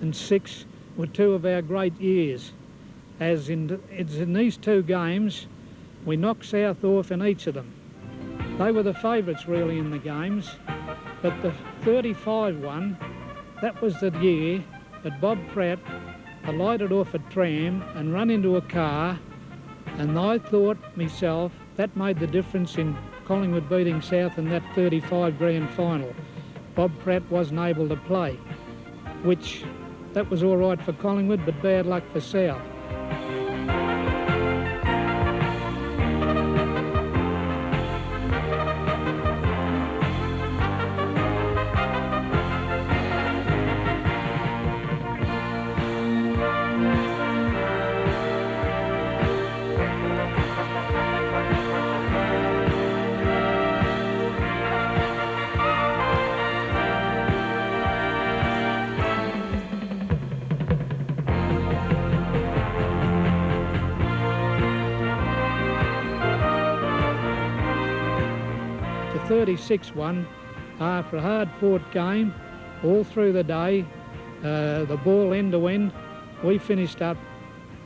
and 6 were two of our great years. As in these two games, we knocked South off in each of them. They were the favourites really in the games, but the 35 one, that was the year that Bob Pratt alighted off a tram and run into a car, and I thought myself that made the difference in Collingwood beating South in that 35 grand final. Bob Pratt wasn't able to play, which that was all right for Collingwood, but bad luck for South. The 36 one, after a hard-fought game, all through the day, the ball end to end, we finished up,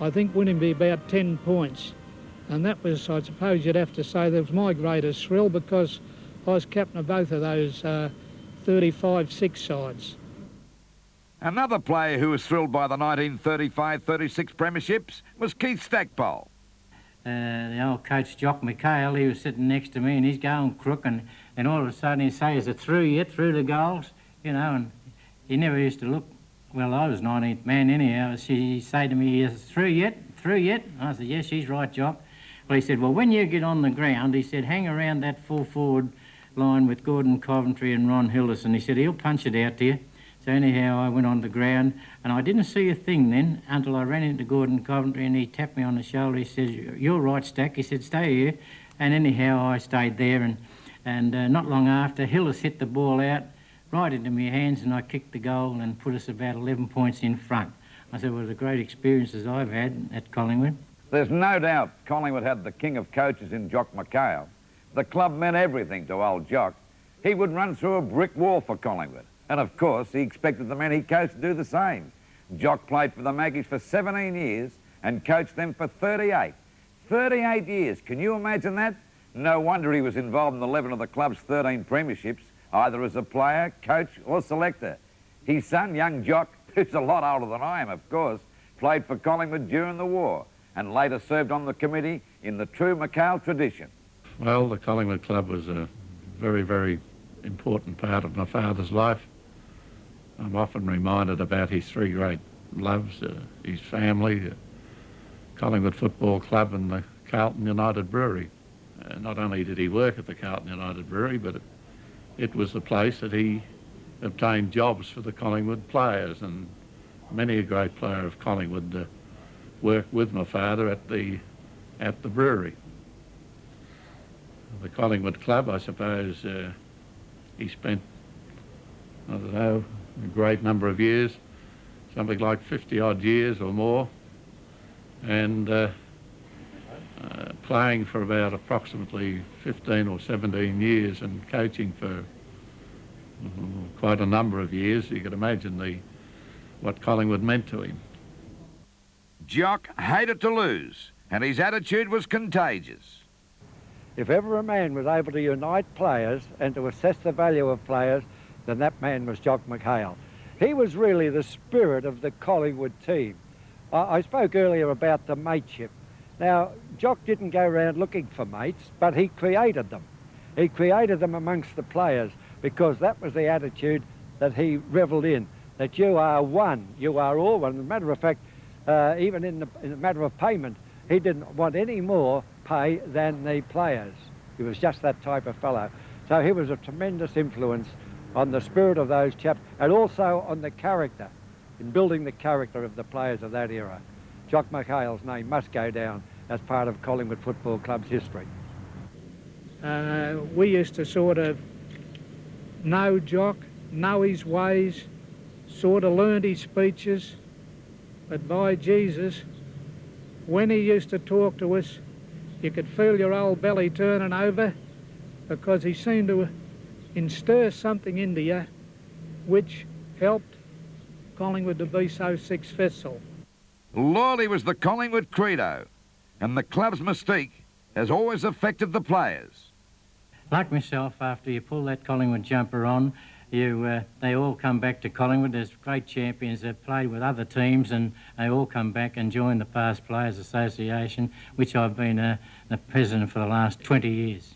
I think, winning by about 10 points. And that was, I suppose you'd have to say, that was my greatest thrill, because I was captain of both of those 35-6 sides. Another player who was thrilled by the 1935-36 premierships was Keith Stackpole. The old coach, Jock McHale, he was sitting next to me and he's going crook, and then all of a sudden he'd say, "Is it through yet, through the goals?" You know, and he never used to look, well, I was 19th man anyhow. He'd say to me, "Is it through yet, through yet?" I said, "Yes, she's right, Jock." Well, he said, "Well, when you get on the ground," he said, "hang around that full forward line with Gordon Coventry and Ron Hilderson." He said, "He'll punch it out to you." So anyhow, I went on the ground, and I didn't see a thing then until I ran into Gordon Coventry, and he tapped me on the shoulder. He says, "You're right, Stack." He said, "Stay here." And anyhow, I stayed there, and not long after, Hillis hit the ball out right into my hands, and I kicked the goal and put us about 11 points in front. I said, "Well, the great experiences I've had at Collingwood." There's no doubt Collingwood had the king of coaches in Jock McHale. The club meant everything to old Jock. He would run through a brick wall for Collingwood. And of course, he expected the men he coached to do the same. Jock played for the Maggies for 17 years and coached them for 38. 38 years, can you imagine that? No wonder he was involved in 11 of the club's 13 premierships, either as a player, coach or selector. His son, young Jock, who's a lot older than I am, of course, played for Collingwood during the war and later served on the committee in the true McHale tradition. Well, the Collingwood Club was a very, very important part of my father's life. I'm often reminded about his three great loves, his family, the Collingwood Football Club and the Carlton United Brewery. Not only did he work at the Carlton United Brewery, but it was the place that he obtained jobs for the Collingwood players, and many a great player of Collingwood worked with my father at the brewery. The Collingwood Club, I suppose, he spent, I don't know, a great number of years, something like 50-odd years or more, and playing for about approximately 15 or 17 years and coaching for quite a number of years. You could imagine what Collingwood meant to him. Jock hated to lose, and his attitude was contagious. If ever a man was able to unite players and to assess the value of players, then that man was Jock McHale. He was really the spirit of the Collingwood team. I spoke earlier about the mateship. Now, Jock didn't go around looking for mates, but he created them. He created them amongst the players because that was the attitude that he revelled in, that you are one, you are all one. As a matter of fact, even in the matter of payment, he didn't want any more pay than the players. He was just that type of fellow. So he was a tremendous influence on the spirit of those chaps, and also on the character, in building the character of the players of that era. Jock McHale's name must go down as part of Collingwood Football Club's history. We used to sort of know Jock, know his ways, sort of learned his speeches, but by Jesus, when he used to talk to us, you could feel your old belly turning over, because he seemed to instir something into you which helped Collingwood to be so successful. Loyalty was the Collingwood credo, and the club's mystique has always affected the players. Like myself, after you pull that Collingwood jumper on, they all come back to Collingwood. There's great champions that played with other teams, and they all come back and join the Past Players Association, which I've been the president for the last 20 years.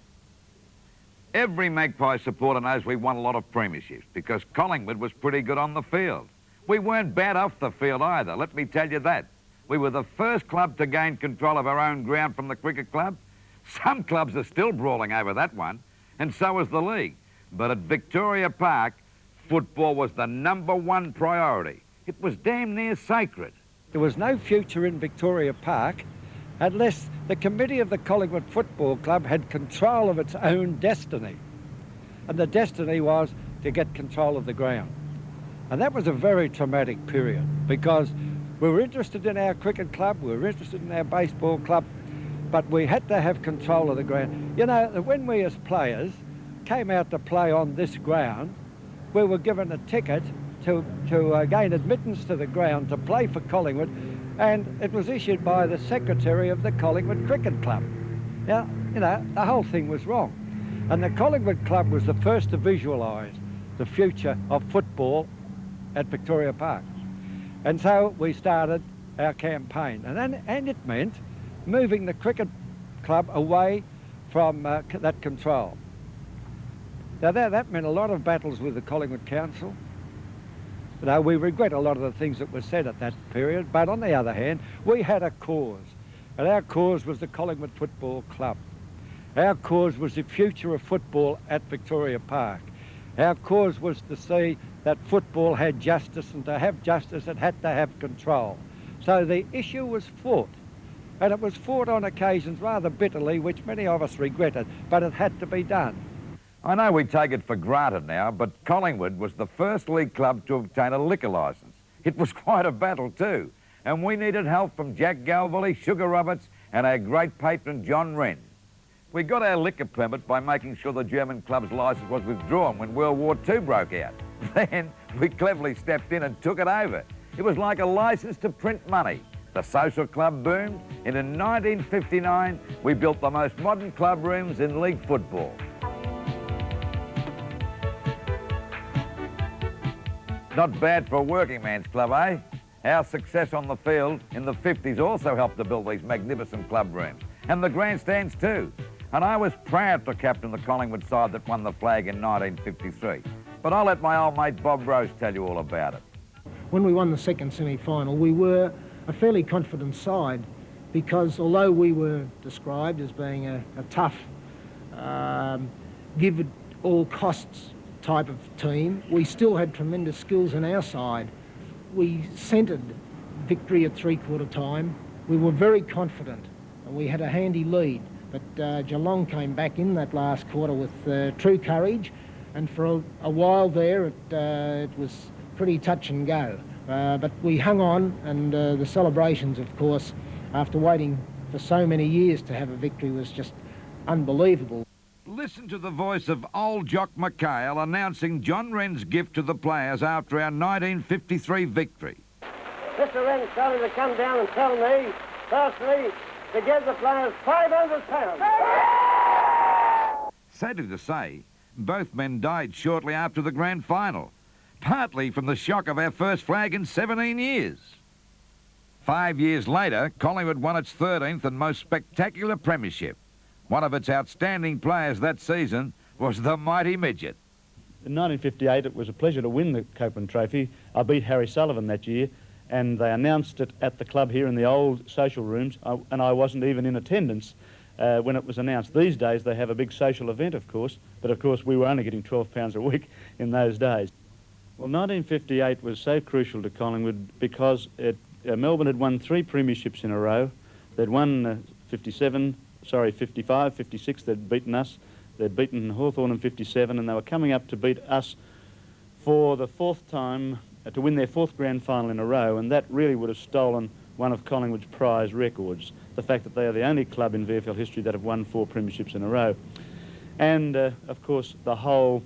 Every Magpie supporter knows we won a lot of premierships because Collingwood was pretty good on the field. We weren't bad off the field either, let me tell you that. We were the first club to gain control of our own ground from the cricket club. Some clubs are still brawling over that one, and so was the league. But at Victoria Park, football was the #1 priority. It was damn near sacred. There was no future in Victoria Park unless the committee of the Collingwood Football Club had control of its own destiny. And the destiny was to get control of the ground. And that was a very traumatic period because we were interested in our cricket club, we were interested in our baseball club, but we had to have control of the ground. You know, when we as players came out to play on this ground, we were given a ticket to gain admittance to the ground to play for Collingwood, and it was issued by the secretary of the Collingwood Cricket Club. Now, you know, the whole thing was wrong. And the Collingwood Club was the first to visualise the future of football at Victoria Park. And so we started our campaign, and it meant moving the cricket club away from that control. Now that meant a lot of battles with the Collingwood Council. You know, we regret a lot of the things that were said at that period, but on the other hand, we had a cause, and our cause was the Collingwood Football Club. Our cause was the future of football at Victoria Park. Our cause was to see that football had justice, and to have justice it had to have control. So the issue was fought, and it was fought on occasions rather bitterly, which many of us regretted, but it had to be done. I know we take it for granted now, but Collingwood was the first league club to obtain a liquor licence. It was quite a battle too, and we needed help from Jack Galvally, Sugar Roberts, and our great patron John Wren. We got our liquor permit by making sure the German club's licence was withdrawn when World War II broke out. Then we cleverly stepped in and took it over. It was like a licence to print money. The social club boomed, and in 1959 we built the most modern club rooms in league football. Not bad for a working man's club, eh? Our success on the field in the 50s also helped to build these magnificent club rooms, and the grandstands too. And I was proud to captain the Collingwood side that won the flag in 1953. But I'll let my old mate Bob Rose tell you all about it. When we won the second semi-final, we were a fairly confident side because although we were described as being a tough, give at all costs type of team, we still had tremendous skills in our side. We centred victory at three-quarter time. We were very confident and we had a handy lead, but Geelong came back in that last quarter with true courage, and for a while there it was pretty touch and go. But we hung on, and the celebrations, of course, after waiting for so many years to have a victory, was just unbelievable. Listen to the voice of old Jock McHale announcing John Wren's gift to the players after our 1953 victory. Mr. Wren started to come down and tell me, personally, to give the players £500. Sadly to say, both men died shortly after the grand final, partly from the shock of our first flag in 17 years. 5 years later, Collingwood won its 13th and most spectacular premiership. One of its outstanding players that season was the mighty Midget. In 1958, it was a pleasure to win the Copeland Trophy. I beat Harry Sullivan that year, and they announced it at the club here in the old social rooms, and I wasn't even in attendance when it was announced. These days, they have a big social event, of course, but of course, we were only getting £12 a week in those days. Well, 1958 was so crucial to Collingwood because Melbourne had won 3 premierships in a row. They'd won 55, 56, they'd beaten us. They'd beaten Hawthorn in 57, and they were coming up to beat us for the 4th time, to win their 4th grand final in a row, and that really would have stolen one of Collingwood's prize records, the fact that they are the only club in VFL history that have won 4 premierships in a row. And, of course, the whole